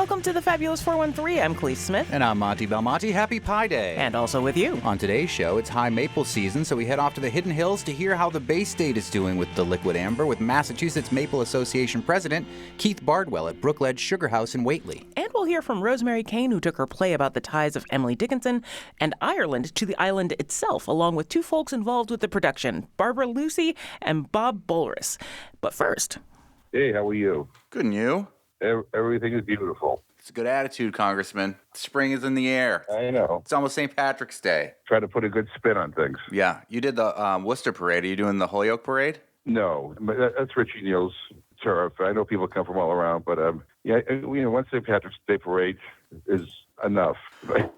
welcome to the Fabulous 413. I'm Cleve Smith. And I'm Monty Belmonte. Happy Pi Day. And also with you. On today's show, it's high maple season, so we head off to the Hidden Hills to hear how the Bay State is doing with the liquid amber with Massachusetts Maple Association President Keith Bardwell at Brookledge Sugar House in Whately. And we'll hear from Rosemary Caine, who took her play about the ties of Emily DIckenson and Ireland to the island itself, along with two folks involved with the production, Barbara Lucy and Bob Bolris. But first... Hey, how are you? Good, and you? Everything is beautiful. It's a good attitude, Congressman. Spring is in the air. I know. It's almost St. Patrick's Day. Try to put a good spin on things. Yeah. You did the Worcester Parade. Are you doing the Holyoke Parade? No, but that's Richie Neal's turf. I know people come from all around, but one St. Patrick's Day parade is enough.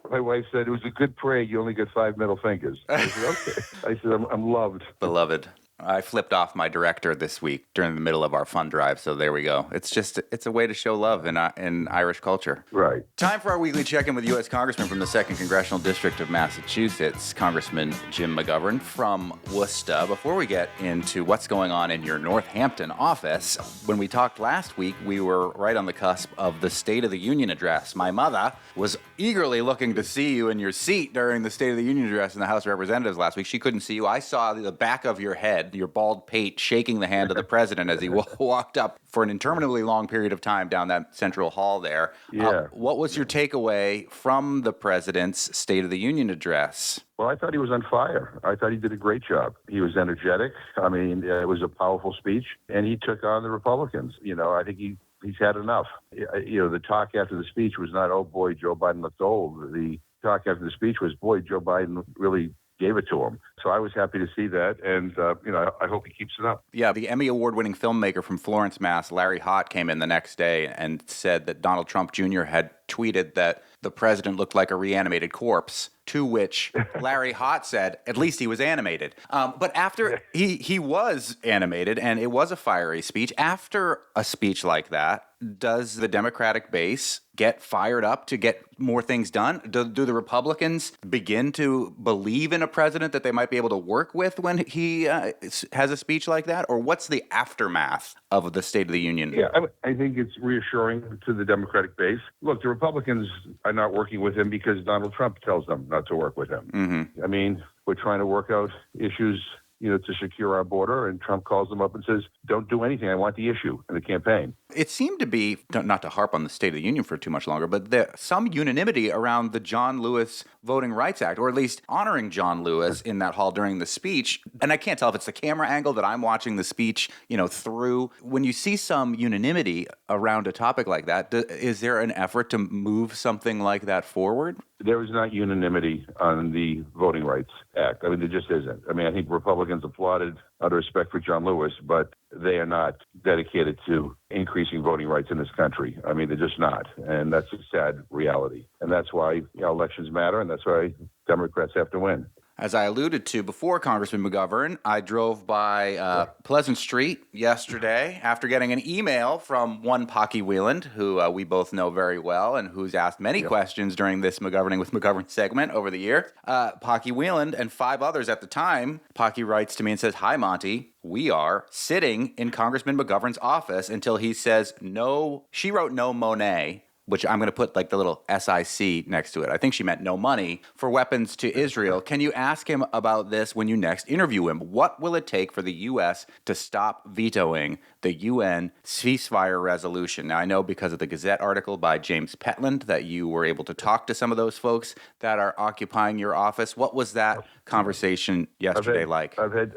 My wife said it was a good parade. You only get 5 middle fingers. I said, okay. I said, I'm loved. Beloved. I flipped off my director this week during the middle of our fund drive, so there we go. It's a way to show love in Irish culture. Right. Time for our weekly check-in with U.S. Congressman from the 2nd Congressional District of Massachusetts, Congressman Jim McGovern from Worcester. Before we get into what's going on in your Northampton office, when we talked last week, we were right on the cusp of the State of the Union address. My mother was eagerly looking to see you in your seat during the State of the Union address in the House of Representatives last week. She couldn't see you. I saw the back of your head, your bald pate, shaking the hand of the president as he walked up for an interminably long period of time down that central hall there. Yeah. What was your takeaway from the president's State of the Union address? Well, I thought he was on fire. I thought he did a great job. He was energetic. I mean, it was a powerful speech, and he took on the Republicans. I think he's had enough. The talk after the speech was not, oh, boy, Joe Biden looked old. The talk after the speech was, boy, Joe Biden really gave it to him. So I was happy to see that, and, I hope he keeps it up. Yeah, the Emmy Award-winning filmmaker from Florence, Mass., Larry Hott, came in the next day and said that Donald Trump Jr. had tweeted that the president looked like a reanimated corpse, to which Larry Hott said, at least he was animated. But after he was animated, and it was a fiery speech, after a speech like that, does the Democratic base get fired up to get more things done? Do the Republicans begin to believe in a president that they might be able to work with when he has a speech like that? Or what's the aftermath of the State of the Union? Yeah, I think it's reassuring to the Democratic base. Look, the Republicans are not working with him because Donald Trump tells them not to work with him. Mm-hmm. I mean, we're trying to work out issues to secure our border, and Trump calls them up and says, don't do anything. I want the issue in the campaign. It seemed to be, not to harp on the State of the Union for too much longer, but there's some unanimity around the John Lewis Voting Rights Act, or at least honoring John Lewis in that hall during the speech. And I can't tell if it's the camera angle that I'm watching the speech, through. When you see some unanimity around a topic like that, is there an effort to move something like that forward? There is not unanimity on the Voting Rights Act. I mean, there just isn't. I mean, I think Republicans applauded out of respect for John Lewis, but they are not dedicated to increasing voting rights in this country. I mean, they're just not. And that's a sad reality. And that's why elections matter, and that's why Democrats have to win. As I alluded to before, Congressman McGovern, I drove by Pleasant Street yesterday after getting an email from one Pocky Wieland, who we both know very well and who's asked many questions during this McGoverning with McGovern segment over the year. Pocky Wieland and 5 others at the time. Pocky writes to me and says, "Hi, Monty. We are sitting in Congressman McGovern's office until he says no." She wrote no Monet, which I'm going to put like the little SIC next to it. I think she meant no money for weapons to Israel. Can you ask him about this when you next interview him? What will it take for the U.S. to stop vetoing the UN ceasefire resolution? Now, I know because of the Gazette article by James Petland that you were able to talk to some of those folks that are occupying your office. What was that conversation yesterday like? I've had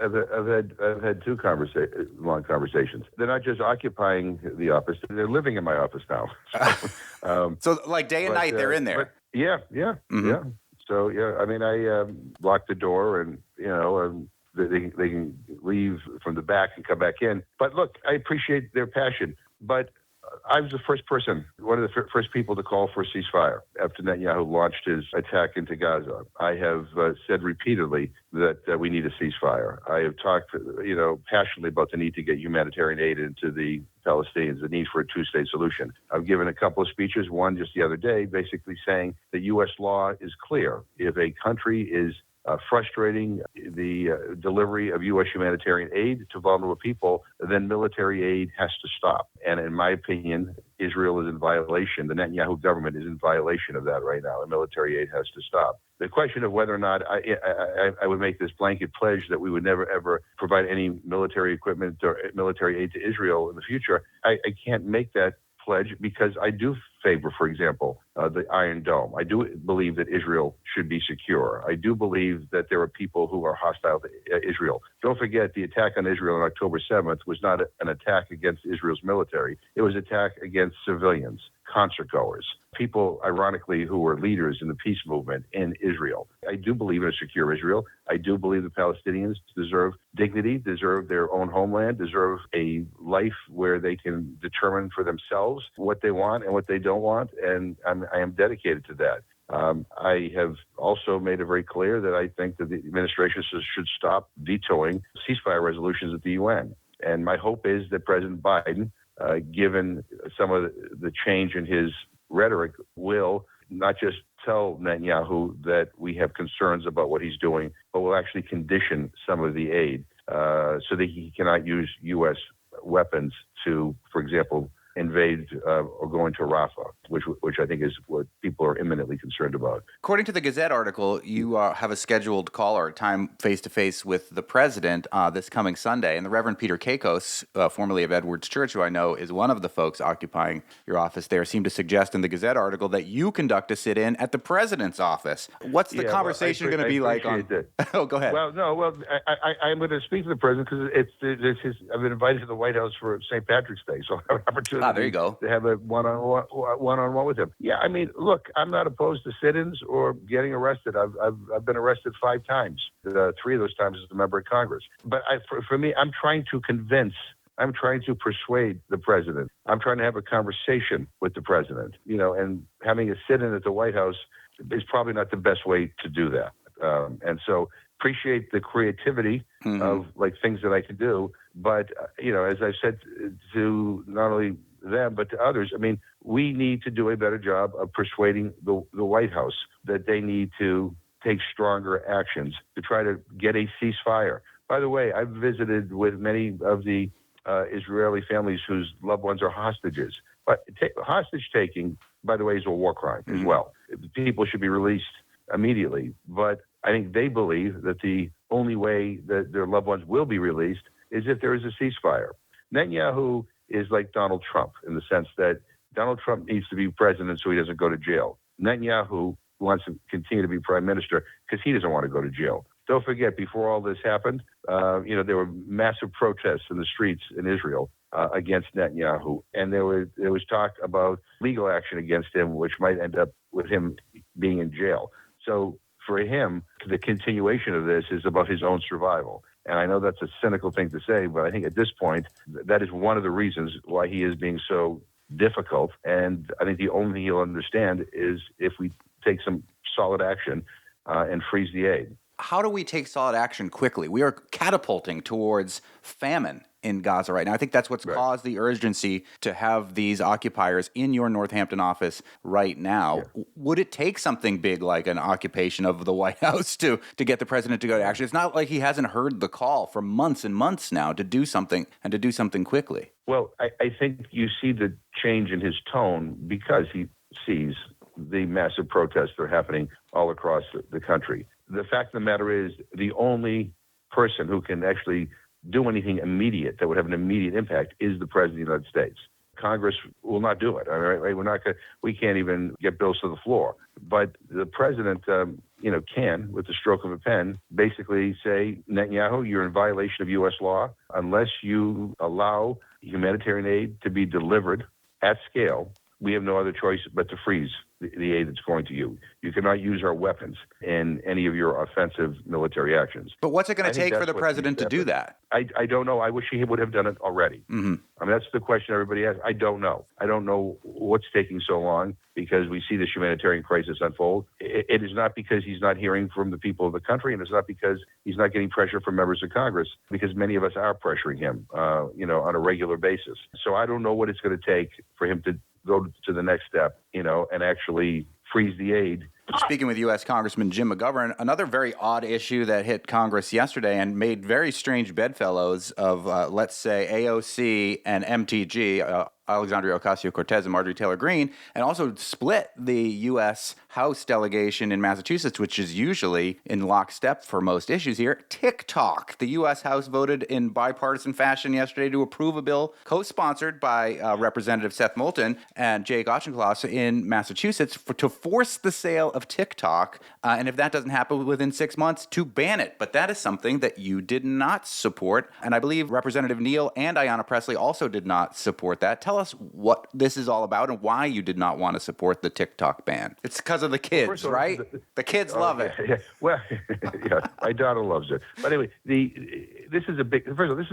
2 long conversations. They're not just occupying the office; they're living in my office now. So like day and night, they're in there. Yeah. So I mean, I lock the door, and they can leave from the back and come back in. But look, I appreciate their passion, but I was the first person, one of the first people to call for a ceasefire after Netanyahu launched his attack into Gaza. I have said repeatedly that we need a ceasefire. I have talked, passionately about the need to get humanitarian aid into the Palestinians, the need for a 2-state solution. I've given a couple of speeches, one just the other day, basically saying that U.S. law is clear. If a country is frustrating the delivery of U.S. humanitarian aid to vulnerable people, then military aid has to stop. And in my opinion, Israel is in violation. The Netanyahu government is in violation of that right now, and military aid has to stop. The question of whether or not I would make this blanket pledge that we would never, ever provide any military equipment or military aid to Israel in the future, I can't make that pledge because I do favor, for example, the Iron Dome. I do believe that Israel should be secure. I do believe that there are people who are hostile to Israel. Don't forget, the attack on Israel on October 7th was not an attack against Israel's military. It was an attack against civilians, concertgoers, people, ironically, who were leaders in the peace movement in Israel. I do believe in a secure Israel. I do believe the Palestinians deserve dignity, deserve their own homeland, deserve a life where they can determine for themselves what they want and what they don't want, and I am dedicated to that. I have also made it very clear that I think that the administration should stop vetoing ceasefire resolutions at the UN. And my hope is that President Biden, given some of the change in his rhetoric, will not just tell Netanyahu that we have concerns about what he's doing, but will actually condition some of the aid so that he cannot use U.S. weapons to, for example, invade or go into Rafah, which I think is what people are imminently concerned about. According to the Gazette article, you have a scheduled call or time face-to-face with the president this coming Sunday. And the Reverend Peter Kakos, formerly of Edwards Church, who I know is one of the folks occupying your office there, seemed to suggest in the Gazette article that you conduct a sit-in at the president's office. What's the conversation going to be like on that? Oh, go ahead. I'm going to speak to the president because I've been invited to the White House for St. Patrick's Day, so I have an opportunity there you go. to have a one-on-one with him. Yeah, I mean, look, I'm not opposed to sit-ins or getting arrested. I've been arrested 5 times. 3 of those times as a member of Congress. But for me, I'm trying to persuade the president. I'm trying to have a conversation with the president, and having a sit-in at the White House is probably not the best way to do that. And so appreciate the creativity of things that I can do. But, as I've said to not only them, but to others, I mean, we need to do a better job of persuading the White House that they need to take stronger actions to try to get a ceasefire. By the way, I've visited with many of the Israeli families whose loved ones are hostages. But hostage taking, by the way, is a war crime as well. People should be released immediately. But I think they believe that the only way that their loved ones will be released is if there is a ceasefire. Netanyahu is like Donald Trump in the sense that Donald Trump needs to be president so he doesn't go to jail. Netanyahu wants to continue to be prime minister because he doesn't want to go to jail. Don't forget, before all this happened, there were massive protests in the streets in Israel against Netanyahu, and there was talk about legal action against him, which might end up with him being in jail. So for him, the continuation of this is about his own survival. And I know that's a cynical thing to say, but I think at this point, that is one of the reasons why he is being so difficult. And I think the only thing he'll understand is if we take some solid action and freeze the aid. How do we take solid action quickly? We are catapulting towards famine in Gaza right now. I think that's what's caused the urgency to have these occupiers in your Northampton office right now. Yeah. Would it take something big like an occupation of the White House to get the president to go to action? It's not like he hasn't heard the call for months and months now to do something and to do something quickly. Well, I think you see the change in his tone because he sees the massive protests that are happening all across the country. The fact of the matter is the only person who can actually do anything immediate that would have an immediate impact is the President of the United States. Congress will not do it. We can't even get bills to the floor. But the president, can, with the stroke of a pen, basically say, Netanyahu, you're in violation of U.S. law unless you allow humanitarian aid to be delivered at scale. We have no other choice but to freeze the aid that's going to you. You cannot use our weapons in any of your offensive military actions. But what's it going to take for the president to do that? I don't know. I wish he would have done it already. Mm-hmm. I mean, that's the question everybody asks. I don't know. I don't know what's taking so long because we see this humanitarian crisis unfold. It is not because he's not hearing from the people of the country, and it's not because he's not getting pressure from members of Congress, because many of us are pressuring him, on a regular basis. So I don't know what it's going to take for him to go to the next step, and actually freeze the aid. Speaking with U.S. Congressman Jim McGovern, another very odd issue that hit Congress yesterday and made very strange bedfellows of, let's say, AOC and MTG, Alexandria Ocasio-Cortez and Marjorie Taylor Greene, and also split the U.S. House delegation in Massachusetts, which is usually in lockstep for most issues here. TikTok. The U.S. House voted in bipartisan fashion yesterday to approve a bill co-sponsored by Representative Seth Moulton and Jake Auchincloss in Massachusetts to force the sale of TikTok, and if that doesn't happen within 6 months, to ban it. But that is something that you did not support, and I believe Representative Neal and Ayanna Pressley also did not support that. Tell us what this is all about and why you did not want to support the TikTok ban. It's because of the kids, right? The kids love it. Yeah. Well, yeah, my daughter loves it. But anyway, this is a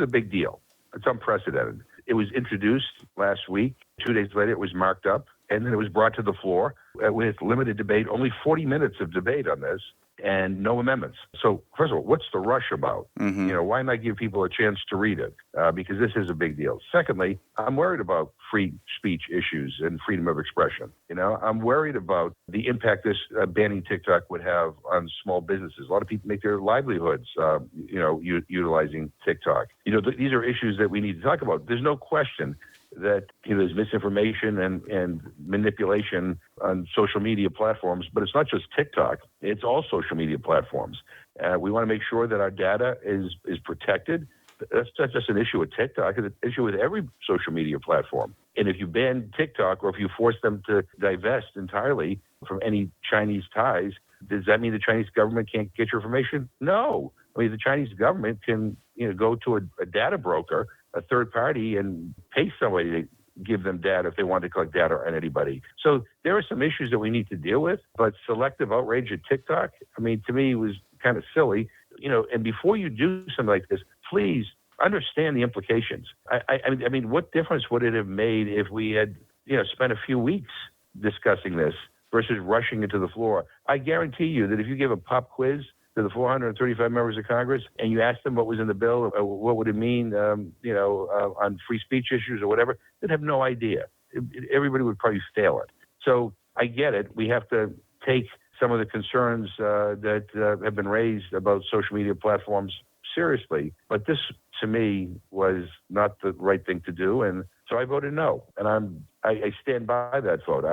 big deal. It's unprecedented. It was introduced last week. 2 days later, it was marked up, and then it was brought to the floor with limited debate, only 40 minutes of debate on this, and no amendments. So, first of all, what's the rush about? Why not give people a chance to read it? Because this is a big deal. Secondly, I'm worried about free speech issues and freedom of expression. I'm worried about the impact this banning TikTok would have on small businesses. A lot of people make their livelihoods, utilizing TikTok. These are issues that we need to talk about. There's no question that there's misinformation and manipulation on social media platforms, but it's not just TikTok. It's all social media platforms. We want to make sure that our data is protected. That's not just an issue with TikTok. It's an issue with every social media platform. And if you ban TikTok or if you force them to divest entirely from any Chinese ties, does that mean the Chinese government can't get your information? No. I mean, the Chinese government can go to a data broker, a third party, and pay somebody to give them data if they want to collect data on anybody. So there are some issues that we need to deal with, but selective outrage at TikTok, to me, was kind of silly. And before you do something like this, please understand the implications. I mean, what difference would it have made if we had, spent a few weeks discussing this versus rushing it to the floor? I guarantee you that if you give a pop quiz to the 435 members of Congress and you ask them what was in the bill, what would it mean, on free speech issues or whatever, they'd have no idea. Everybody would probably fail it. So I get it. We have to take some of the concerns that have been raised about social media platforms seriously. But this, to me, was not the right thing to do. And so I voted no. And I stand by that vote.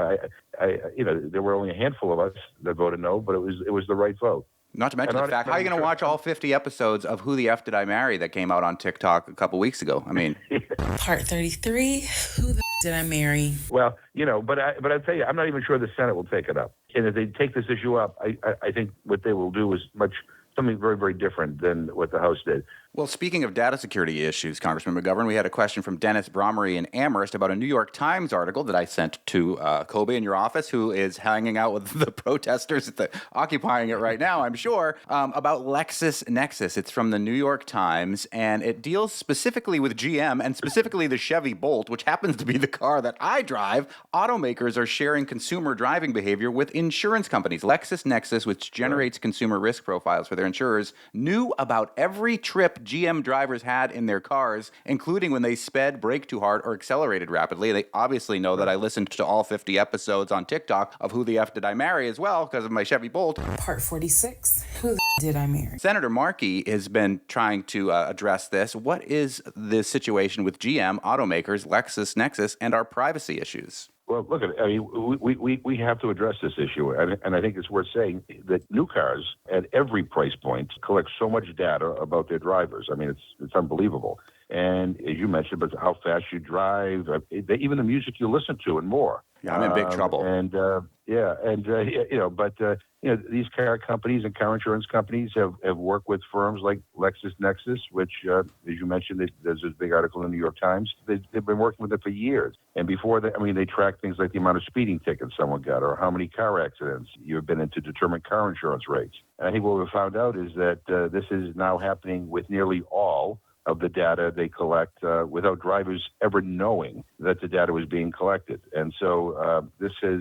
There were only a handful of us that voted no, but it was the right vote. Not to mention the fact, how are you going to watch all 50 episodes of Who the F Did I Marry that came out on TikTok a couple weeks ago? I mean, Part 33, Who the Did I Marry? Well, but I'll tell you, I'm not even sure the Senate will take it up. And if they take this issue up, I think what they will do is something very, very different than what the House did. Well, speaking of data security issues, Congressman McGovern, we had a question from Dennis Bromery in Amherst about a New York Times article that I sent to Colby in your office, who is hanging out with the protesters occupying it right now, I'm sure, about LexisNexis. It's from the New York Times, and it deals specifically with GM and specifically the Chevy Bolt, which happens to be the car that I drive. Automakers are sharing consumer driving behavior with insurance companies. LexisNexis, which generates consumer risk profiles for their insurers, knew about every trip GM drivers had in their cars, including when they sped, braked too hard, or accelerated rapidly. They obviously know that I listened to all 50 episodes on TikTok of Who the F Did I Marry as well because of my Chevy Bolt. Part 46, Who the Did I Marry? Senator Markey has been trying to address this. What is the situation with GM, automakers, LexisNexis, and our privacy issues? Well, look, we have to address this issue, and I think it's worth saying that new cars at every price point collect so much data about their drivers. I mean, it's unbelievable. And as you mentioned, about how fast you drive, even the music you listen to, and more. Yeah, I'm in big trouble. These car companies and car insurance companies have worked with firms like LexisNexis, which, as you mentioned, there's this big article in the New York Times. They've been working with it for years. And before that, they track things like the amount of speeding tickets someone got or how many car accidents you've been in to determine car insurance rates. And I think what we found out is that this is now happening with nearly all of the data they collect without drivers ever knowing that the data was being collected. And so this has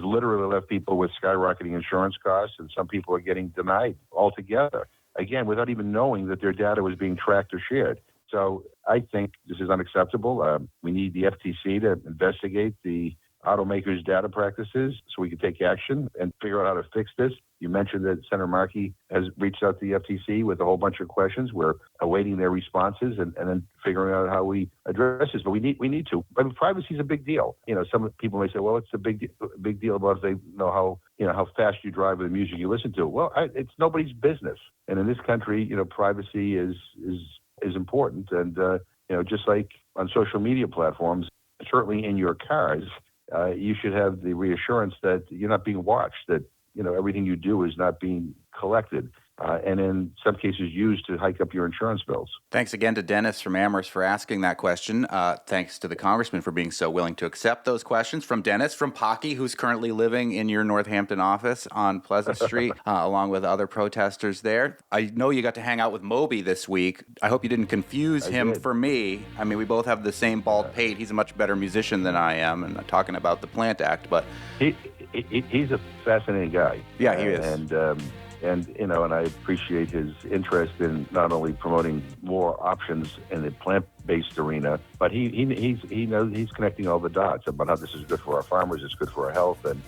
literally left people with skyrocketing insurance costs, and some people are getting denied altogether, again, without even knowing that their data was being tracked or shared. So I think this is unacceptable. We need the FTC to investigate the automakers' data practices so we can take action and figure out how to fix this. You mentioned that Senator Markey has reached out to the FTC with a whole bunch of questions. We're awaiting their responses and then figuring out how we address this. But we need to. I mean, privacy is a big deal. Some people may say, well, it's a big deal about if they know how fast you drive with the music you listen to. Well, it's nobody's business. And in this country, privacy is important. And just like on social media platforms, certainly in your cars, you should have the reassurance that you're not being watched, that everything you do is not being collected, and in some cases used to hike up your insurance bills. Thanks again to Dennis from Amherst for asking that question. Thanks to the congressman for being so willing to accept those questions. From Dennis, from Pocky, who's currently living in your Northampton office on Pleasant Street, along with other protesters there. I know you got to hang out with Moby this week. I hope you didn't confuse him for me. I mean, we both have the same bald pate. He's a much better musician than I am, and I'm talking about the Plant Act, but he's a fascinating guy. Yeah, he is. And I appreciate his interest in not only promoting more options in the plant-based arena, but he knows he's connecting all the dots about how this is good for our farmers, it's good for our health, and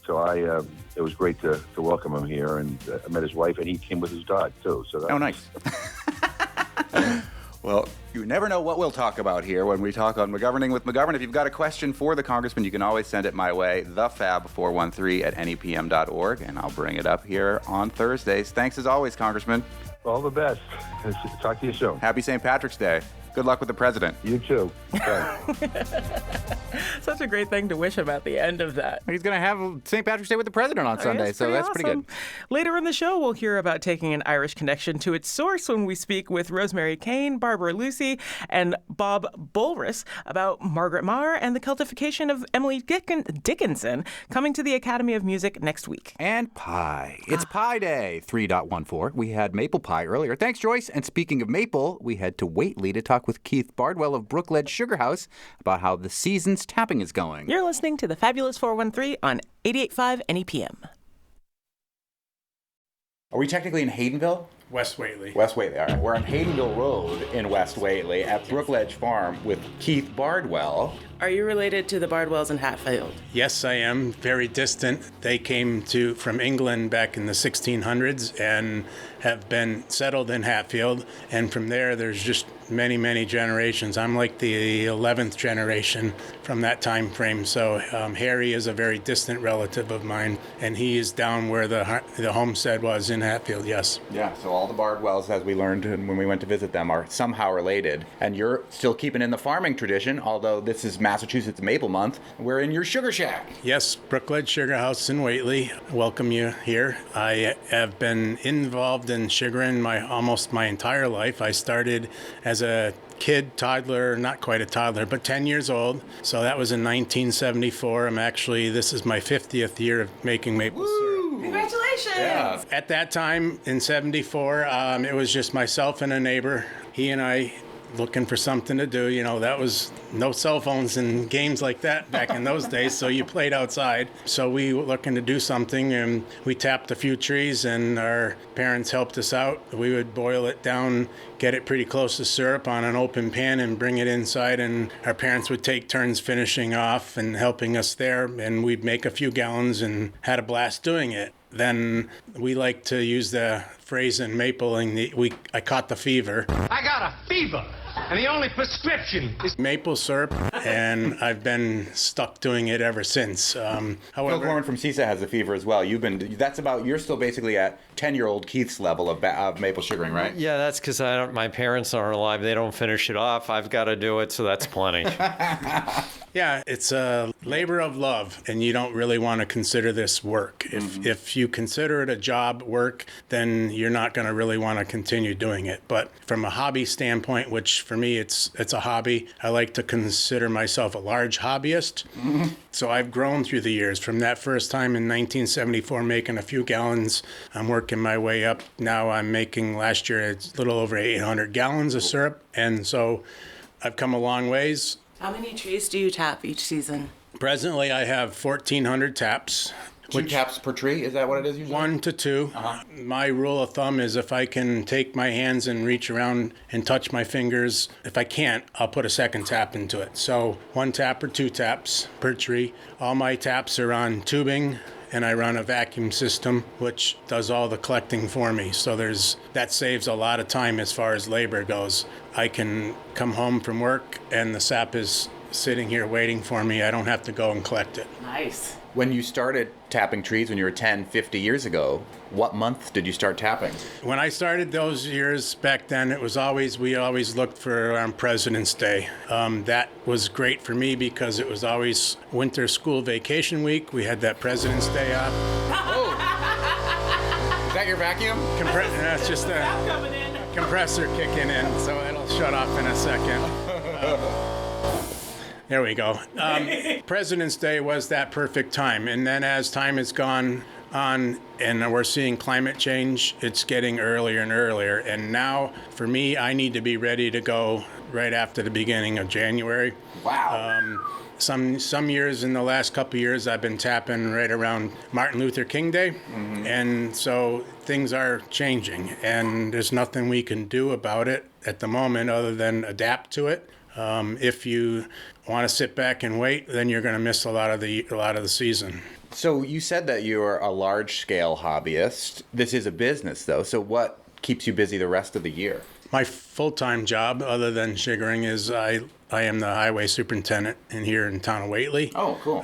so it was great to welcome him here, and I met his wife, and he came with his dog too. So nice. Well, you never know what we'll talk about here when we talk on McGoverning with McGovern. If you've got a question for the congressman, you can always send it my way, thefab413@nepm.org, and I'll bring it up here on Thursdays. Thanks as always, Congressman. All the best. Talk to you soon. Happy St. Patrick's Day. Good luck with the president. You too. Such a great thing to wish him at the end of that. He's going to have St. Patrick's Day with the president on Sunday, so that's pretty good. Later in the show, we'll hear about taking an Irish connection to its source when we speak with Rosemary Caine, Barbara Lucy, and Bob Bulris about Margaret Maher and the Celtification of Emily DIckenson coming to the Academy of Music next week. And pie. It's Pie Day, 3.14. We had maple pie earlier. Thanks, Joyce. And speaking of maple, we head to Whately to talk with Keith Bardwell of Brookledge Sugar House about how the season's tapping is going. You're listening to the Fabulous 413 on 88.5 NEPM. Are we technically in Haydenville? West Whately. West Whately, all right. We're on Haydenville Road in West Whately at Brookledge Farm with Keith Bardwell. Are you related to the Bardwells in Hatfield? Yes, I am. Very distant. They came from England back in the 1600s and have been settled in Hatfield. And from there, there's just many, many generations. I'm like the 11th generation from that time frame. So Harry is a very distant relative of mine, and he is down where the homestead was in Hatfield, yes. Yeah, so all the Bardwells, as we learned when we went to visit them, are somehow related. And you're still keeping in the farming tradition, although this is Massachusetts Maple Month. We're in your sugar shack. Yes, Brookledge Sugar House in Whately. Welcome you here. I have been involved in sugaring almost my entire life. I started as a kid, toddler, not quite a toddler, but 10 years old. So that was in 1974. This is my 50th year of making maple syrup. Congratulations! Yeah. At that time, in 74, it was just myself and a neighbor. He and I looking for something to do. That was no cell phones and games like that back in those days, so you played outside. So we were looking to do something, and we tapped a few trees, and our parents helped us out. We would boil it down, get it pretty close to syrup on an open pan, and bring it inside, and our parents would take turns finishing off and helping us there, and we'd make a few gallons and had a blast doing it. Then we like to use the phrase in mapling, I caught the fever. I got a fever, and the only prescription is maple syrup, and I've been stuck doing it ever since. Phil Gorman from CISA has the fever as well. You're still basically at 10-year-old Keith's level of maple sugaring, right? Yeah, that's because my parents aren't alive. They don't finish it off. I've got to do it, so that's plenty. Yeah, it's a labor of love, and you don't really want to consider this work. If you consider it a job, work, then you're not going to really want to continue doing it. But from a hobby standpoint, which for me it's a hobby, I like to consider myself a large hobbyist. So I've grown through the years. From that first time in 1974 making a few gallons, I'm working my way up. Now I'm making, last year, it's a little over 800 gallons of syrup. And so I've come a long ways. How many trees do you tap each season? Presently, I have 1,400 taps. Two taps per tree? Is that what it is usually? 1 to 2. My rule of thumb is if I can take my hands and reach around and touch my fingers, if I can't, I'll put a second tap into it. So 1 tap or 2 taps per tree. All my taps are on tubing, and I run a vacuum system, which does all the collecting for me. So that saves a lot of time as far as labor goes. I can come home from work, and the sap is sitting here waiting for me. I don't have to go and collect it. Nice. When you started tapping trees when you were 10, 50 years ago, what month did you start tapping? When I started those years back then, we always looked for President's Day. That was great for me because it was always winter school vacation week. We had that President's Day off. Oh! Is that your vacuum? That's just a compressor kicking in, so it'll shut off in a second. There we go. President's Day was that perfect time. And then as time has gone on and we're seeing climate change, it's getting earlier and earlier. And now, for me, I need to be ready to go right after the beginning of January. Wow. Some years in the last couple of years, I've been tapping right around Martin Luther King Day. Mm-hmm. And so things are changing. And there's nothing we can do about it at the moment other than adapt to it. If you want to sit back and wait, then you're going to miss a lot of the season. So you said that you're a large-scale hobbyist. This is a business, though. So what keeps you busy the rest of the year? My full-time job, other than sugaring, is I am the highway superintendent here in town of Whately. Oh, cool.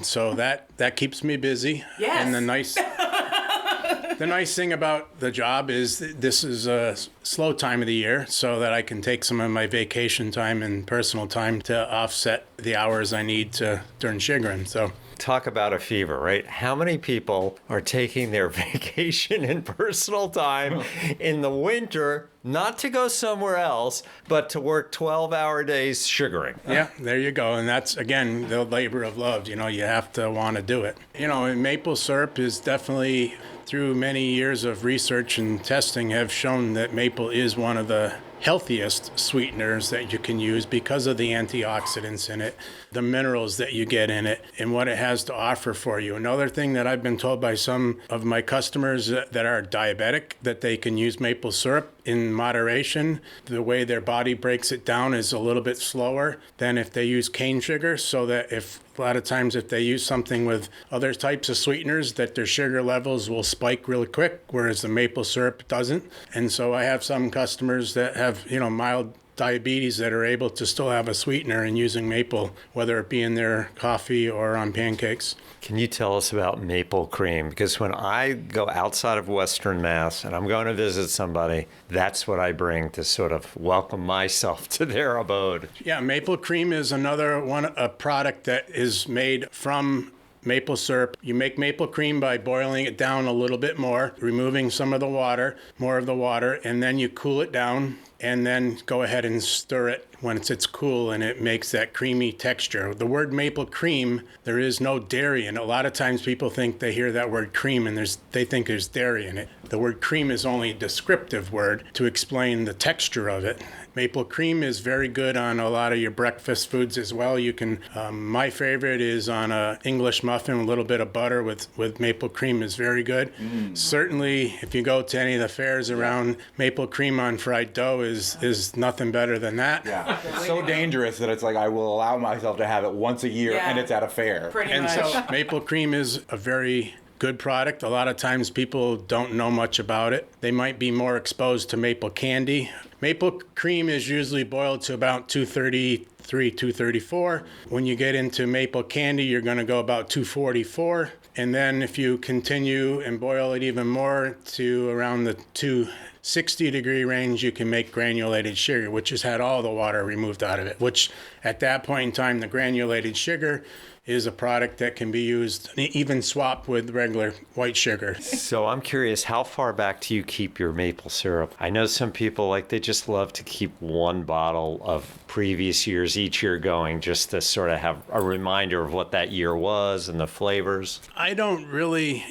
So that keeps me busy. Yes. And the nice thing about the job is this is a slow time of the year, so that I can take some of my vacation time and personal time to offset the hours I need during sugaring. So. Talk about a fever, right? How many people are taking their vacation and personal time in the winter, not to go somewhere else, but to work 12-hour days sugaring? Yeah, there you go. And that's, again, the labor of love. You have to want to do it. And maple syrup is definitely, through many years of research and testing, have shown that maple is one of the healthiest sweeteners that you can use because of the antioxidants in it, the minerals that you get in it, and what it has to offer for you. Another thing that I've been told by some of my customers that are diabetic, that they can use maple syrup in moderation. The way their body breaks it down is a little bit slower than if they use cane sugar, so that a lot of times if they use something with other types of sweeteners, that their sugar levels will spike really quick, whereas the maple syrup doesn't. And so I have some customers that have, mild diabetes that are able to still have a sweetener and using maple, whether it be in their coffee or on pancakes. Can you tell us about maple cream? Because when I go outside of Western Mass and I'm going to visit somebody, that's what I bring to sort of welcome myself to their abode. Yeah, maple cream is a product that is made from maple syrup. You make maple cream by boiling it down a little bit more, removing more of the water, and then you cool it down and then go ahead and stir it once it's cool, and it makes that creamy texture. The word maple cream, there is no dairy in it. A lot of times people think they hear that word cream and they think there's dairy in it. The word cream is only a descriptive word to explain the texture of it. Maple cream is very good on a lot of your breakfast foods as well. You can, my favorite is on a English muffin, a little bit of butter with maple cream is very good. Certainly, if you go to any of the fairs around, maple cream on fried dough is nothing better than that. Yeah. It's so dangerous that it's like I will allow myself to have it once a year, and it's at a fair. Pretty much. So maple cream is a very good product. A lot of times people don't know much about it. They might be more exposed to maple candy. Maple cream is usually boiled to about 233, 234. When you get into maple candy, you're going to go about 244. And then if you continue and boil it even more to around the 260-degree range, you can make granulated sugar, which has had all the water removed out of it, which at that point in time, the granulated sugar is a product that can be used, even swapped with regular white sugar. So I'm curious, how far back do you keep your maple syrup? I know some people, they just love to keep one bottle of previous years each year going, just to sort of have a reminder of what that year was and the flavors. I don't really,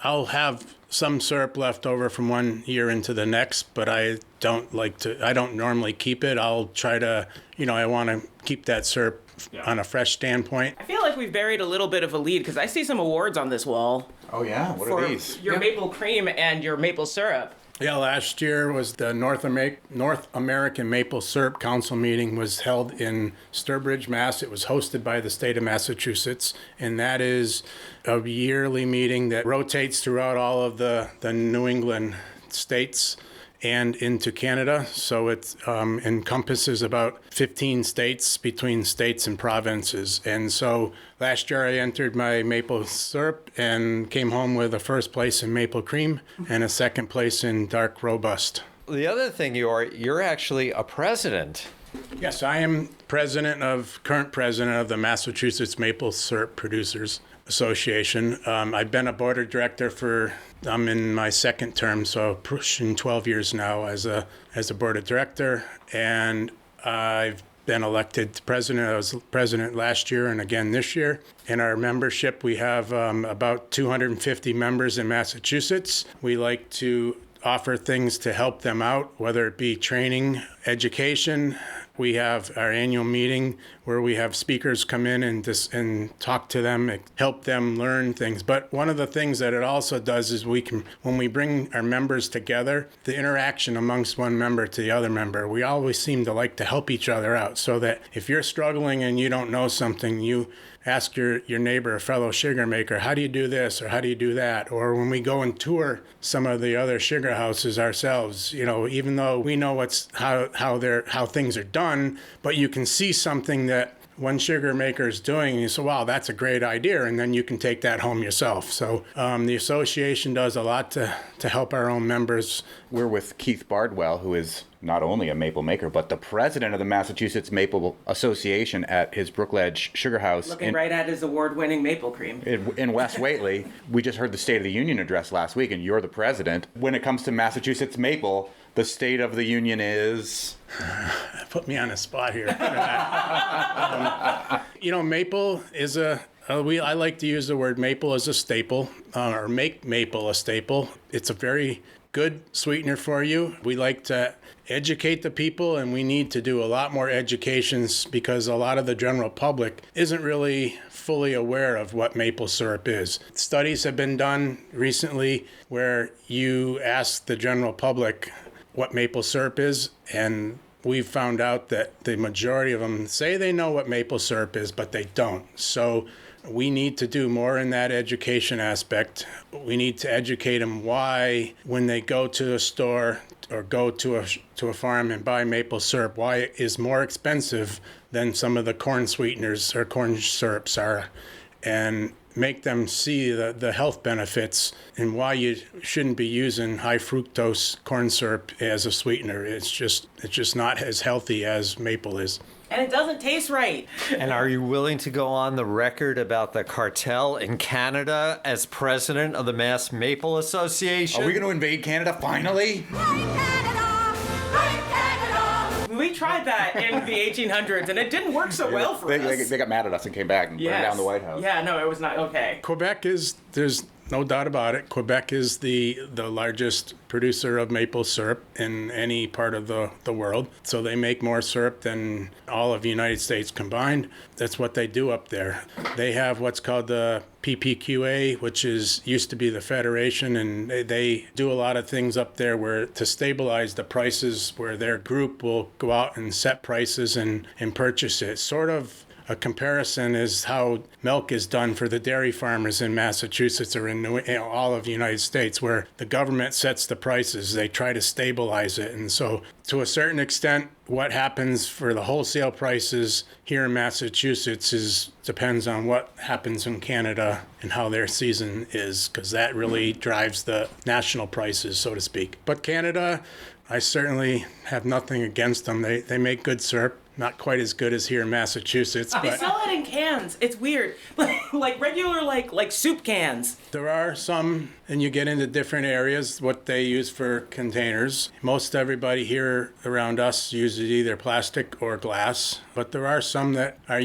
I'll have some syrup left over from one year into the next, but I don't normally keep it. I'll try to, I want to keep that syrup on a fresh standpoint. I feel like we've buried a little bit of a lead because I see some awards on this wall. Oh, yeah? What for are these? Your maple cream and your maple syrup. Yeah, last year was the North American Maple Syrup Council meeting was held in Sturbridge, Mass. It was hosted by the state of Massachusetts, and that is a yearly meeting that rotates throughout all of the New England states and into Canada. So it encompasses about 15 states between states and provinces. And so last year I entered my maple syrup and came home with a first place in maple cream and a second place in dark robust. The other thing you're actually a president. Yes, I am current president of the Massachusetts Maple Syrup Producers Association. I've been a board of director I'm in my second term, so pushing 12 years now as a board of director, and I've been elected president. I was president last year and again this year. In our membership, we have about 250 members in Massachusetts. We like to offer things to help them out, whether it be training, education. We have our annual meeting where we have speakers come in and talk to them, help them learn things. But one of the things that it also does is when we bring our members together, the interaction amongst one member to the other member, we always seem to like to help each other out, so that if you're struggling and you don't know something, you ask your neighbor, a fellow sugar maker, how do you do this or how do you do that? Or when we go and tour some of the other sugar houses ourselves, even though we know how things are done, but you can see something that one sugar maker is doing, and you say, wow, that's a great idea, and then you can take that home yourself. So the association does a lot to help our own members. We're with Keith Bardwell, who is not only a maple maker, but the president of the Massachusetts Maple Association at his Brookledge Sugar House. Looking right at his award-winning maple cream. In West Whately. We just heard the State of the Union address last week, and you're the president. When it comes to Massachusetts maple, the State of the Union is... Put me on the spot here. Maple is I like to use the word maple as a staple, or make maple a staple. It's a very good sweetener for you. We like to educate the people, and we need to do a lot more educations because a lot of the general public isn't really fully aware of what maple syrup is. Studies have been done recently where you ask the general public what maple syrup is, and we've found out that the majority of them say they know what maple syrup is, but they don't. So we need to do more in that education aspect. We need to educate them why, when they go to a store or go to a farm and buy maple syrup, why it is more expensive than some of the corn sweeteners or corn syrups are, and make them see the health benefits and why you shouldn't be using high fructose corn syrup as a sweetener. It's just not as healthy as maple is. And it doesn't taste right. And are you willing to go on the record about the cartel in Canada as president of the Mass Maple Association? Are we going to invade Canada finally? We tried that in the 1800s, and it didn't work so well for us. They got mad at us and came back and burned down the White House. Yeah, no, it was not okay. Quebec there's no doubt about it. Quebec is the largest producer of maple syrup in any part of the world. So they make more syrup than all of the United States combined. That's what they do up there. They have what's called the PPQA, which used to be the Federation, and they do a lot of things up there to stabilize the prices, where their group will go out and set prices and purchase it. Sort of a comparison is how milk is done for the dairy farmers in Massachusetts or in all of the United States, where the government sets the prices. They try to stabilize it. And so to a certain extent, what happens for the wholesale prices here in Massachusetts depends on what happens in Canada and how their season is, because that really drives the national prices, so to speak. But Canada, I certainly have nothing against them. They make good syrup. Not quite as good as here in Massachusetts. They sell it in cans. It's weird. Like regular, like soup cans. There are some, and you get into different areas, what they use for containers. Most everybody here around us uses either plastic or glass, but there are some that are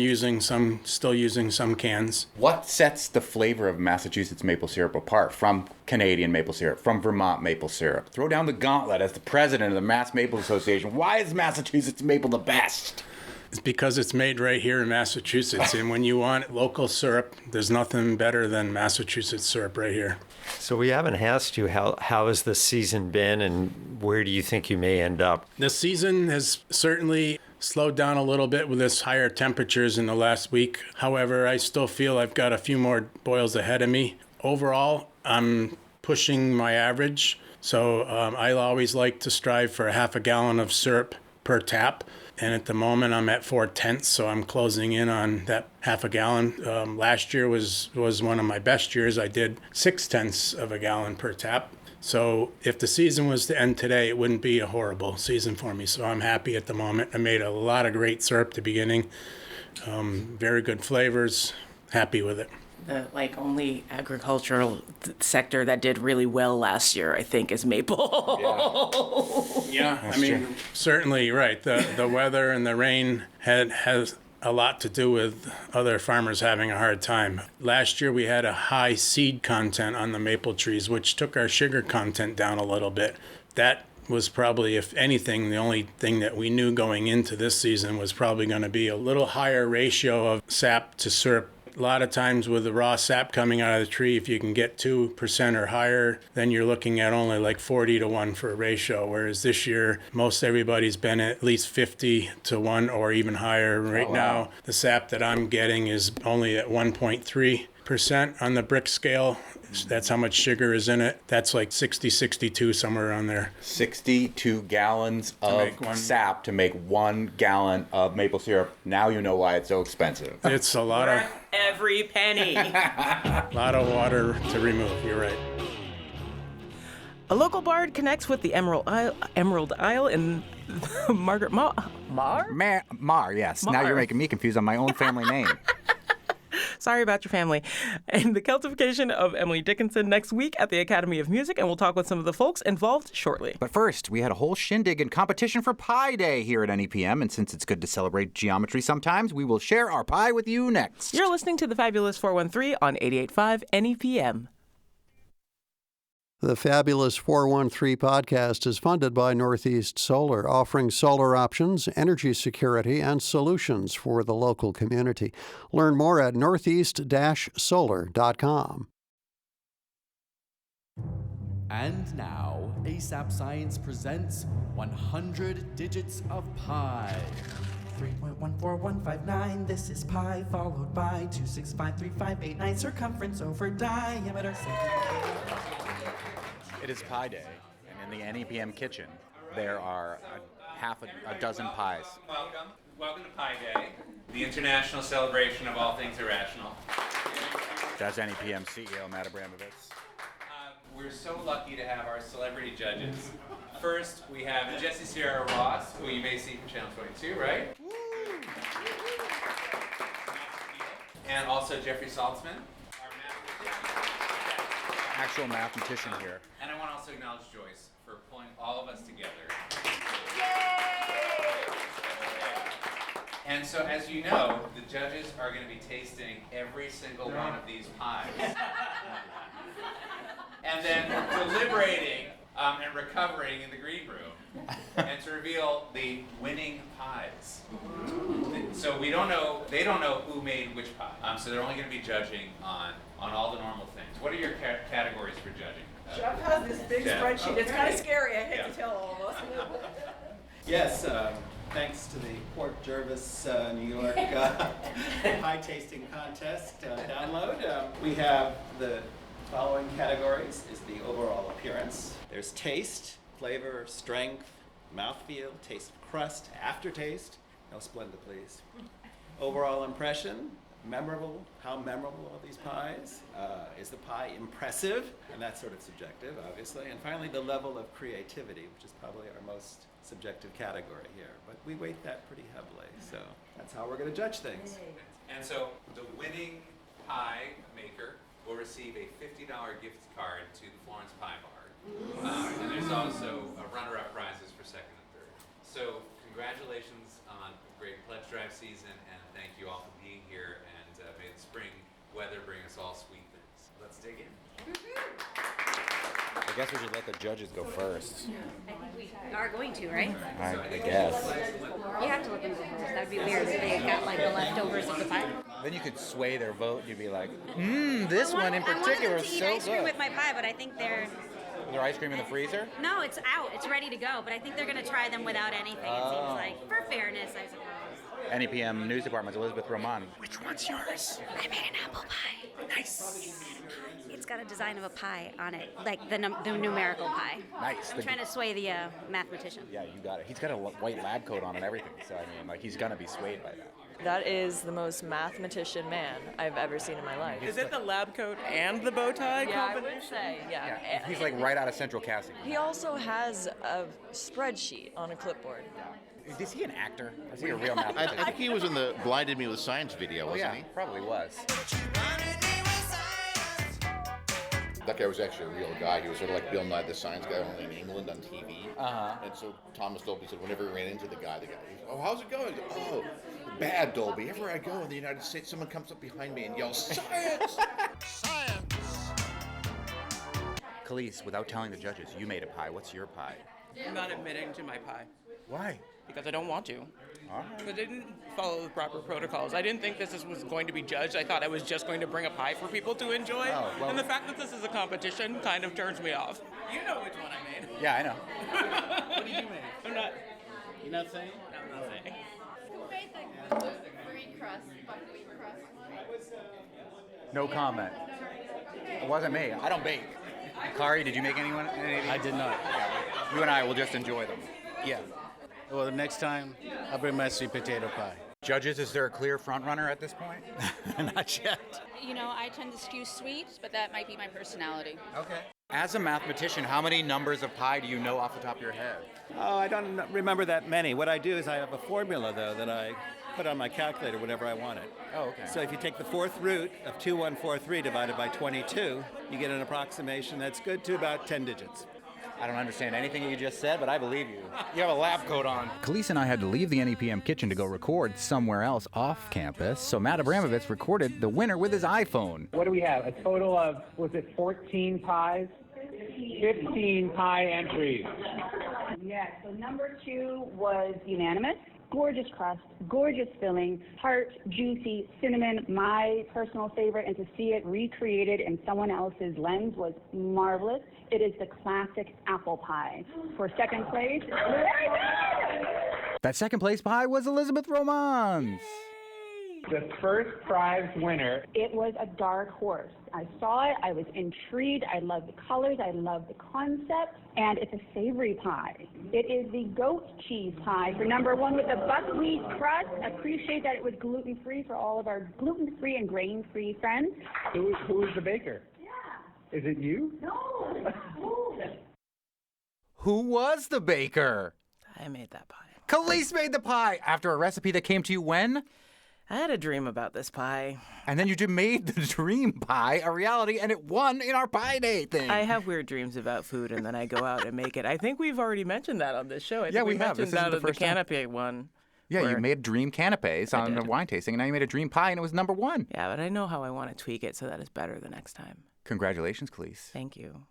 still using some cans. What sets the flavor of Massachusetts maple syrup apart from Canadian maple syrup, from Vermont maple syrup? Throw down the gauntlet as the president of the Mass Maple Association. Why is Massachusetts maple the best? It's because it's made right here in Massachusetts. And when you want local syrup, there's nothing better than Massachusetts syrup right here. So we haven't asked you how has the season been and where do you think you may end up? The season has certainly slowed down a little bit with this higher temperatures in the last week. However, I still feel I've got a few more boils ahead of me. Overall, I'm pushing my average. So I always like to strive for a half a gallon of syrup per tap. And at the moment, I'm at 4/10, so I'm closing in on that half a gallon. Last year was one of my best years. I did 6/10 of a gallon per tap. So if the season was to end today, it wouldn't be a horrible season for me. So I'm happy at the moment. I made a lot of great syrup at the beginning. Very good flavors. Happy with it. The only agricultural sector that did really well last year, I think, is maple. Yeah, I mean, certainly right. The weather and the rain has a lot to do with other farmers having a hard time. Last year we had a high seed content on the maple trees, which took our sugar content down a little bit. That was probably, if anything, the only thing that we knew going into this season was probably going to be a little higher ratio of sap to syrup. A lot of times with the raw sap coming out of the tree, if you can get 2% or higher, then you're looking at only 40-1 for a ratio. Whereas this year, most everybody's been at least 50-1 or even higher. Right now, the sap that I'm getting is only at 1.3% on the brick scale. That's how much sugar is in it. That's 60, 62, somewhere around there. 62 gallons of sap to make 1 gallon of maple syrup. Now you know why it's so expensive. It's a lot of Every penny. lot of water to remove. You're right. A local bard connects with the Emerald Isle in Margaret Maher? Maher, yes. Now you're making me confused on my own family name. Sorry about your family. And the Celtification of Emily Dickinson next week at the Academy of Music, and we'll talk with some of the folks involved shortly. But first, we had a whole shindig and competition for Pie Day here at NEPM, and since it's good to celebrate geometry sometimes, we will share our pie with you next. You're listening to the Fabulous 413 on 88.5 NEPM. The Fabulous 413 podcast is funded by Northeast Solar, offering solar options, energy security, and solutions for the local community. Learn more at northeast-solar.com. And now, ASAP Science presents 100 Digits of Pi. 3.14159, this is pi, followed by 2653589, circumference over diameter. It is Pie Day, and in the NEPM kitchen, there are a dozen pies. Welcome to Pie Day, the international celebration of all things irrational. That's NEPM CEO Matt Abramovitz. We're so lucky to have our celebrity judges. First, we have Jesse Sierra Ross, who you may see from Channel 22, right? Woo! And also Jeffrey Saltzman, our actual mathematician here. And I want to also acknowledge Joyce for pulling all of us together. Yay! And so, as you know, the judges are going to be tasting every single one of these pies. And then deliberating and recovering in the green room and to reveal the winning pies. So they don't know who made which pie. So they're only going to be judging on all the normal things. What are your categories for judging? Jeff has this big spreadsheet. Okay. It's kind of scary, I hate to tell all of us. Yes, thanks to the Port Jervis, New York pie tasting contest download. We have the following categories is the overall appearance. There's taste, flavor, strength, mouthfeel, taste of crust, aftertaste. No Splenda, please. Overall impression, memorable. How memorable are these pies? Is the pie impressive? And that's sort of subjective, obviously. And finally, the level of creativity, which is probably our most subjective category here. But we weight that pretty heavily. So that's how we're going to judge things. And so the winning pie maker will receive a $50 gift card to the Florence Pie Bar. And there's also runner-up prizes for second and third. So congratulations on a great pledge drive season, and thank you all for being here, and may the spring weather bring us all sweet things. Let's dig in. The guess we should let the judges go first. I think we are going to, right? I guess. You have to let them go first. That would be weird if they got like the leftovers of the pie. Then you could sway their vote. You'd be like, this one in particular is so good. I wanted to eat ice cream with my pie, but I think they're... Is there ice cream in the freezer? No, it's out. It's ready to go, but I think they're going to try them without anything, it seems like. For fairness, I suppose. NEPM News Department's Elizabeth Roman. Which one's yours? I made an apple pie. Nice. It's got a design of a pie on it, like the numerical pie. Nice. I'm trying to sway the mathematician. Yeah, you got it. He's got a white lab coat on and everything, so I mean, like, he's gonna be swayed by that. That is the most mathematician man I've ever seen in my life. Is it the lab coat and the bow tie combination? I would say, yeah. He's like right out of Central Casting. He also has a spreadsheet on a clipboard. Is he an actor? Is he a real mathematician? I think he was in the Blinded Me with Science video, wasn't he? Probably was. That guy was actually a real guy. He was sort of like Bill Nye the Science Guy, only in England on TV. And so Thomas Dolby said whenever he ran into the guy, he said, oh, how's it going? Oh, bad, Dolby. Everywhere I go in the United States, someone comes up behind me and yells, science! Science! Khalees, without telling the judges, you made a pie. What's your pie? I'm not admitting to my pie. Why? Because I don't want to. All right. Because I didn't follow the proper protocols. I didn't think this was going to be judged. I thought I was just going to bring a pie for people to enjoy. Oh, well. And the fact that this is a competition kind of turns me off. You know which one I made. Yeah, I know. What did you make? I'm not. You're not saying? No, I'm not saying. Who made the gluten-free crust, buckwheat crust one? No comment. It wasn't me. I don't bake. Kari, did you make any of these? I did not. Yeah. You and I will just enjoy them. Yeah. Well, the next time, I'll bring my sweet potato pie. Judges, is there a clear front runner at this point? Not yet. You know, I tend to skew sweet, but that might be my personality. Okay. As a mathematician, how many numbers of pi do you know off the top of your head? Oh, I don't remember that many. What I do is I have a formula, though, that I put on my calculator whenever I want it. Oh, okay. So if you take the fourth root of 2143 divided by 22, you get an approximation that's good to about 10 digits. I don't understand anything you just said, but I believe you. You have a lab coat on. Khalees and I had to leave the NEPM kitchen to go record somewhere else off campus, so Matt Abramovitz recorded the winner with his iPhone. What do we have? A total of, was it 14 pies? 15 pie entries. Yes, so number 2 was unanimous. Gorgeous crust, gorgeous filling, tart, juicy, cinnamon, my personal favorite, and to see it recreated in someone else's lens was marvelous. It is the classic apple pie. For second place, very good! That second place pie was Elizabeth Roman's. The first prize winner. It was a dark horse. I saw it, I was intrigued, I love the colors, I love the concept, and it's a savory pie. It is the goat cheese pie for number 1 with the buckwheat crust. Appreciate that it was gluten-free for all of our gluten-free and grain-free friends. Who is the baker? Yeah. Is it you? No. Who was the baker? I made that pie. Khalees made the pie after a recipe that came to you when? I had a dream about this pie. And then you just made the dream pie a reality, and it won in our pie day thing. I have weird dreams about food, and then I go out and make it. I think we've already mentioned that on this show. I think we have. This mentioned is the first time. canapé one. Yeah, you made dream canapes on the wine tasting, and now you made a dream pie, and it was number 1. Yeah, but I know how I want to tweak it so that it's better the next time. Congratulations, Khalees. Thank you.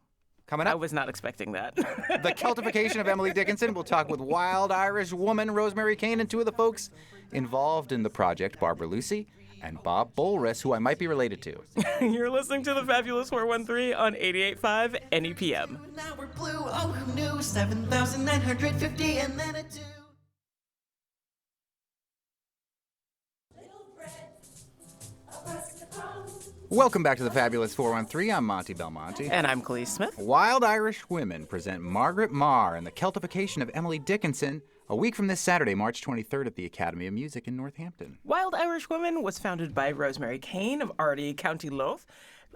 Coming up, I was not expecting that. The Celtification of Emily DIckenson. We'll talk with wild Irish woman Rosemary Caine and 2 of the folks involved in the project, Barbara Lucy and Bob Bolris, who I might be related to. You're listening to the Fabulous 413 on 88.5 NEPM. Now we're blue, oh who knew, 7,950 and then a 2. Welcome back to the Fabulous 413. I'm Monty Belmonte. And I'm Khalees Smith. Wild Irish Women present Margaret Maher and the Celtification of Emily DIckenson a week from this Saturday, March 23rd at the Academy of Music in Northampton. Wild Irish Women was founded by Rosemary Caine of Ardee, County Louth,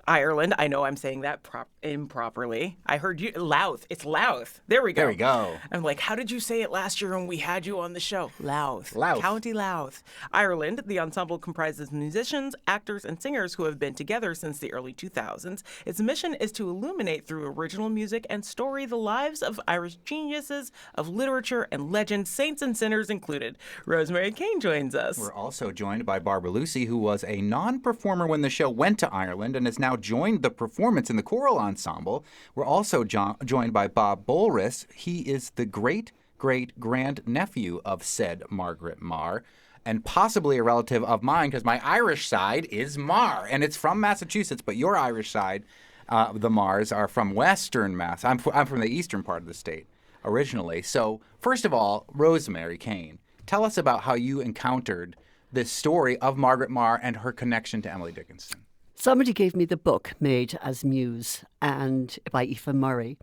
Ireland. I know I'm saying that improperly. I heard you. Louth. It's Louth. There we go. There we go. I'm like, how did you say it last year when we had you on the show? Louth. Louth. County Louth. Ireland. The ensemble comprises musicians, actors, and singers who have been together since the early 2000s. Its mission is to illuminate through original music and story the lives of Irish geniuses of literature and legend, saints and sinners included. Rosemary Caine joins us. We're also joined by Barbara Lucy, who was a non-performer when the show went to Ireland and is now now joined the performance in the choral ensemble. We're also joined by Bob Bolris. He is the great-great-grand-nephew of said Margaret Maher, and possibly a relative of mine because my Irish side is Maher, and it's from Massachusetts, but your Irish side, the Mahers, are from Western Mass. I'm from the eastern part of the state originally. So first of all, Rosemary Caine, tell us about how you encountered this story of Margaret Maher and her connection to Emily Dickinson. Somebody gave me the book Made as Muse and by Aoife Murray,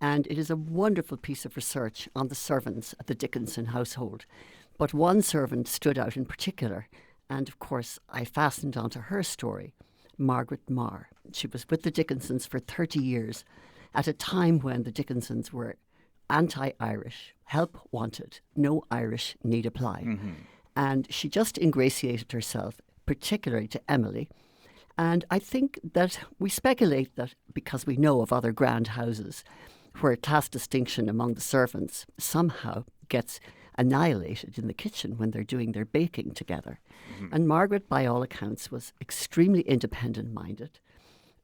and it is a wonderful piece of research on the servants at the Dickinson household. But one servant stood out in particular, and of course I fastened onto her story, Margaret Maher. She was with the Dickinsons for 30 years at a time when the Dickinsons were anti-Irish, help wanted, no Irish need apply. Mm-hmm. And she just ingratiated herself, particularly to Emily. And I think that we speculate that because we know of other grand houses where class distinction among the servants somehow gets annihilated in the kitchen when they're doing their baking together. Mm-hmm. And Margaret, by all accounts, was extremely independent-minded,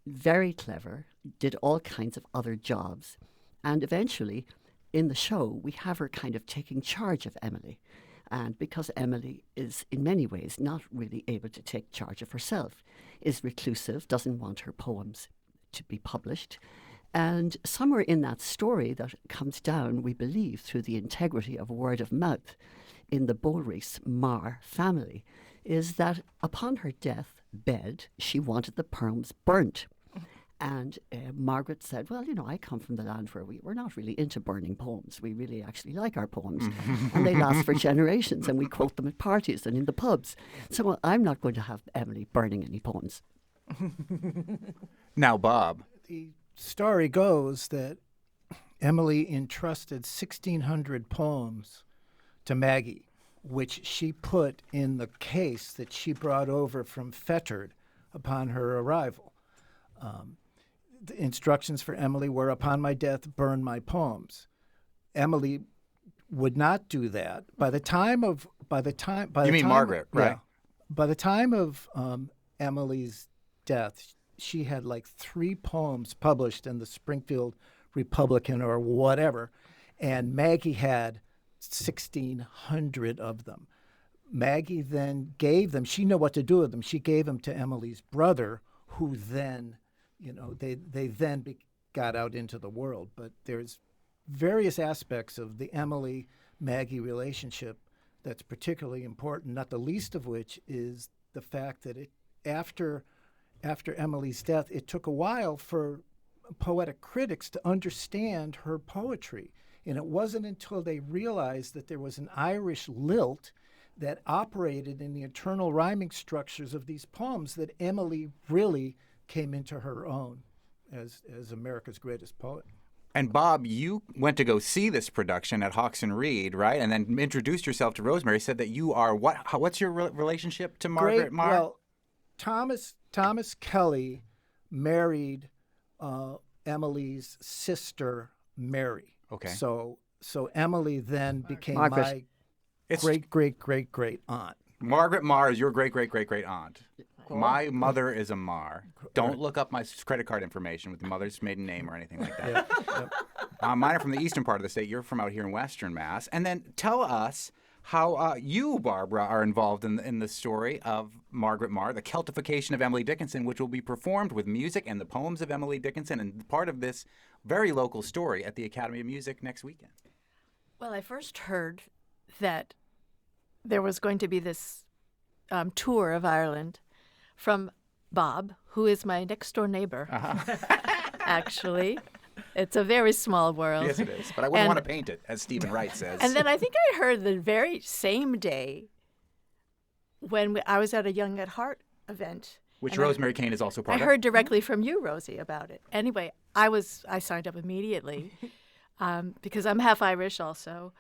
very clever, did all kinds of other jobs. And eventually, in the show, we have her kind of taking charge of Emily. And because Emily is in many ways not really able to take charge of herself, is reclusive, doesn't want her poems to be published. And somewhere in that story that comes down, we believe, through the integrity of word of mouth in the Bolris Maher family, is that upon her deathbed, she wanted the poems burnt. And Margaret said, well, I come from the land where we're not really into burning poems. We really actually like our poems. And they last for generations, and we quote them at parties and in the pubs. So I'm not going to have Emily burning any poems. Now, Bob. The story goes that Emily entrusted 1,600 poems to Maggie, which she put in the case that she brought over from Fettered upon her arrival. The instructions for Emily were, upon my death, burn my poems. Emily would not do that. Margaret, right? Yeah, by the time of Emily's death, she had like 3 poems published in the Springfield Republican or whatever, and Maggie had 1,600 of them. Maggie then gave them, she knew what to do with them, she gave them to Emily's brother, who then, they then got out into the world. But there's various aspects of the Emily-Maggie relationship that's particularly important, not the least of which is the fact that after Emily's death, it took a while for poetic critics to understand her poetry. And it wasn't until they realized that there was an Irish lilt that operated in the internal rhyming structures of these poems that Emily really came into her own as America's greatest poet. And Bob, you went to go see this production at Hawks and Reed, right? And then introduced yourself to Rosemary, said that you are what's your relationship to Margaret Maher? Well, Thomas Kelly married Emily's sister, Mary. Okay. So Emily then became my great aunt. Margaret Maher is your great aunt. Cool. My mother is a Maher. Don't look up my credit card information with the mother's maiden name or anything like that. Yep. Mine are from the eastern part of the state. You're from out here in Western Mass. And then tell us how you, Barbara, are involved in the story of Margaret Maher, the Celtification of Emily Dickinson, which will be performed with music and the poems of Emily Dickinson, and part of this very local story at the Academy of Music next weekend. Well, I first heard that there was going to be this tour of Ireland from Bob, who is my next-door neighbor, actually. It's a very small world. Yes, it is. But I wouldn't want to paint it, as Stephen Wright says. And then I think I heard the very same day when I was at a Young at Heart event. Which Rosemary Caine is also part of. I heard directly from you, Rosie, about it. Anyway, I signed up immediately because I'm half Irish also.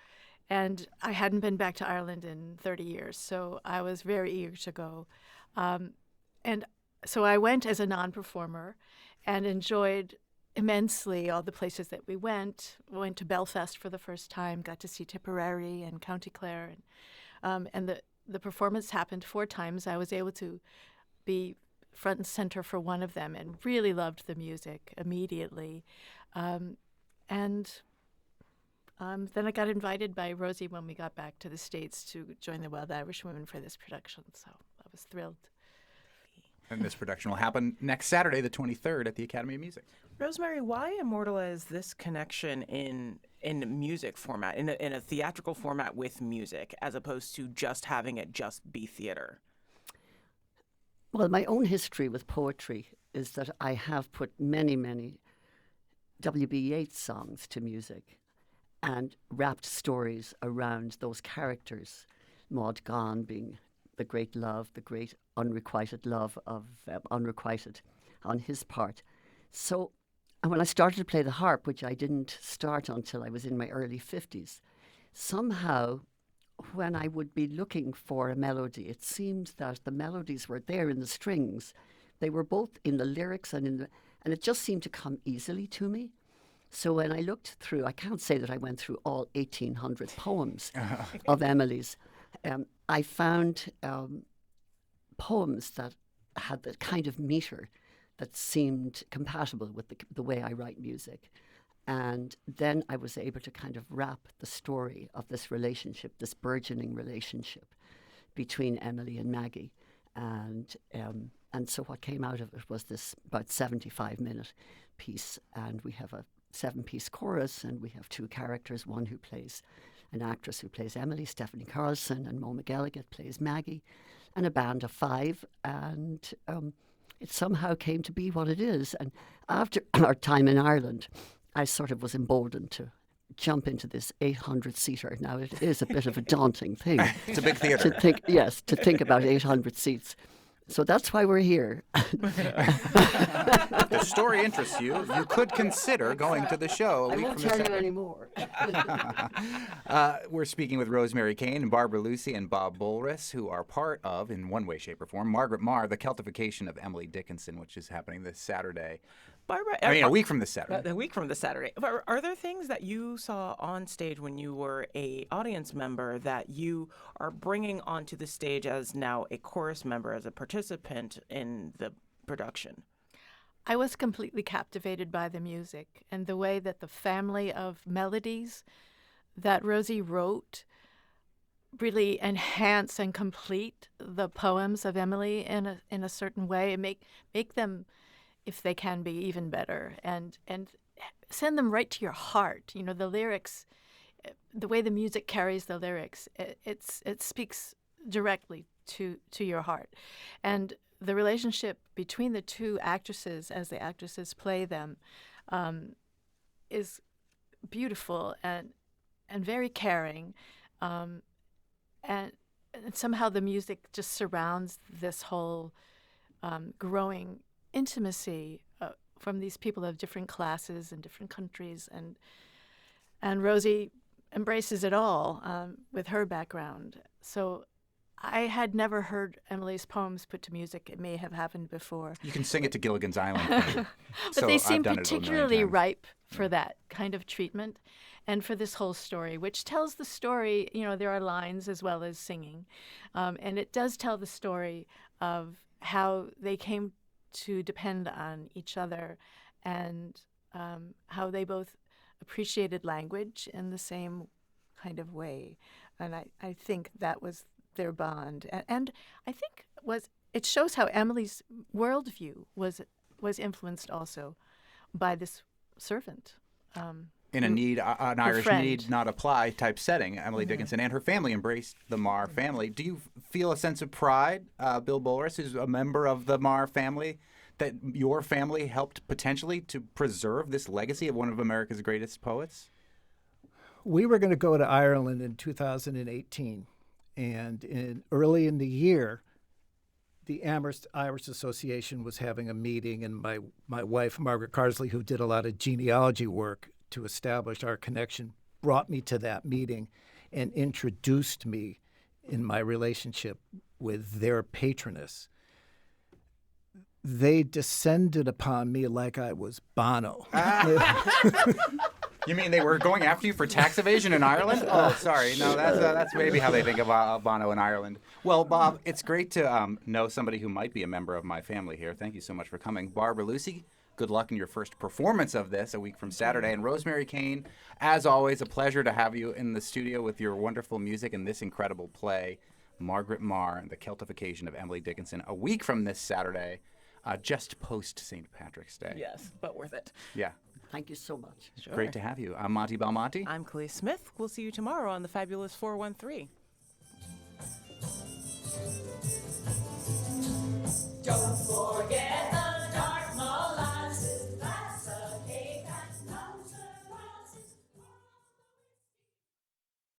And I hadn't been back to Ireland in 30 years, so I was very eager to go. And so I went as a non-performer and enjoyed immensely all the places that we went. We went to Belfast for the first time, got to see Tipperary and County Clare. And the performance happened 4 times. I was able to be front and center for one of them and really loved the music immediately. And then I got invited by Rosie when we got back to the States to join the Wild Irish Women for this production, so I was thrilled. And this production will happen next Saturday, the 23rd, at the Academy of Music. Rosemary, why immortalize this connection in music format, in a theatrical format with music, as opposed to just having it just be theater? Well, my own history with poetry is that I have put many, many W.B. Yeats songs to music and wrapped stories around those characters, Maud Gonne being the great love, the great unrequited love of unrequited on his part. So and when I started to play the harp, which I didn't start until I was in my early 50s, somehow when I would be looking for a melody, it seemed that the melodies were there in the strings. They were both in the lyrics and it just seemed to come easily to me. So when I looked through, I can't say that I went through all 1,800 poems of Emily's. I found poems that had the kind of meter that seemed compatible with the way I write music. And then I was able to kind of wrap the story of this relationship, this burgeoning relationship between Emily and Maggie. And so what came out of it was this about 75-minute piece. And we have a 7-piece chorus, and we have 2 characters, one who plays an actress who plays Emily, Stephanie Carlson, and Mo McElligott plays Maggie, and a band of 5. And it somehow came to be what it is. And after our time in Ireland, I sort of was emboldened to jump into this 800-seater. Now, it is a bit of a daunting thing. It's a big theater. To think about 800 seats. So that's why we're here. If the story interests you, you could consider going to the show. I won't tell you anymore. We're speaking with Rosemary Caine and Barbara Lucy and Bob Bolris, who are part of, in one way, shape, or form, Margaret Maher, the Celtification of Emily DIckenson, which is happening this Saturday. Barbara, a week from this Saturday. A week from this Saturday. Are there things that you saw on stage when you were a audience member that you are bringing onto the stage as now a chorus member, as a participant in the production? I was completely captivated by the music and the way that the family of melodies that Rosie wrote really enhance and complete the poems of Emily in a certain way and make them, if they can be, even better, and send them right to your heart. You know, the lyrics, the way the music carries the lyrics, it speaks directly to your heart. And the relationship between the 2 actresses as the actresses play them is beautiful and very caring. And somehow the music just surrounds this whole growing intimacy from these people of different classes and different countries, and Rosie embraces it all with her background. So I had never heard Emily's poems put to music. It may have happened before. You can sing it to Gilligan's Island. But they seem particularly ripe for that kind of treatment and for this whole story, which tells the story. You know, there are lines as well as singing, and it does tell the story of how they came to depend on each other and how they both appreciated language in the same kind of way. And I think that was their bond. And I think it shows how Emily's worldview was influenced also by this servant. In an Irish friend. need not apply type setting, Emily Dickinson and her family embraced the Maher family. Do you feel a sense of pride, Bill Bolris, who's a member of the Maher family, that your family helped potentially to preserve this legacy of one of America's greatest poets? We were going to go to Ireland in 2018, and early in the year, the Amherst Irish Association was having a meeting, and my wife, Margaret Carsley, who did a lot of genealogy work to establish our connection, brought me to that meeting and introduced me in my relationship with their patroness. They descended upon me like I was Bono. You mean they were going after you for tax evasion in Ireland? Oh, sorry. No, that's maybe how they think of Bono in Ireland. Well, Bob, it's great to know somebody who might be a member of my family here. Thank you so much for coming. Barbara Lucy, good luck in your first performance of this a week from Saturday. And Rosemary Caine, as always, a pleasure to have you in the studio with your wonderful music and this incredible play, Margaret Maher and the Celtification of Emily Dickinson, a week from this Saturday, just post St. Patrick's Day. Yes, but worth it. Yeah. Thank you so much. Sure. Great to have you. I'm Monty Belmonte. I'm Clee Smith. We'll see you tomorrow on the Fabulous 413. Don't forget.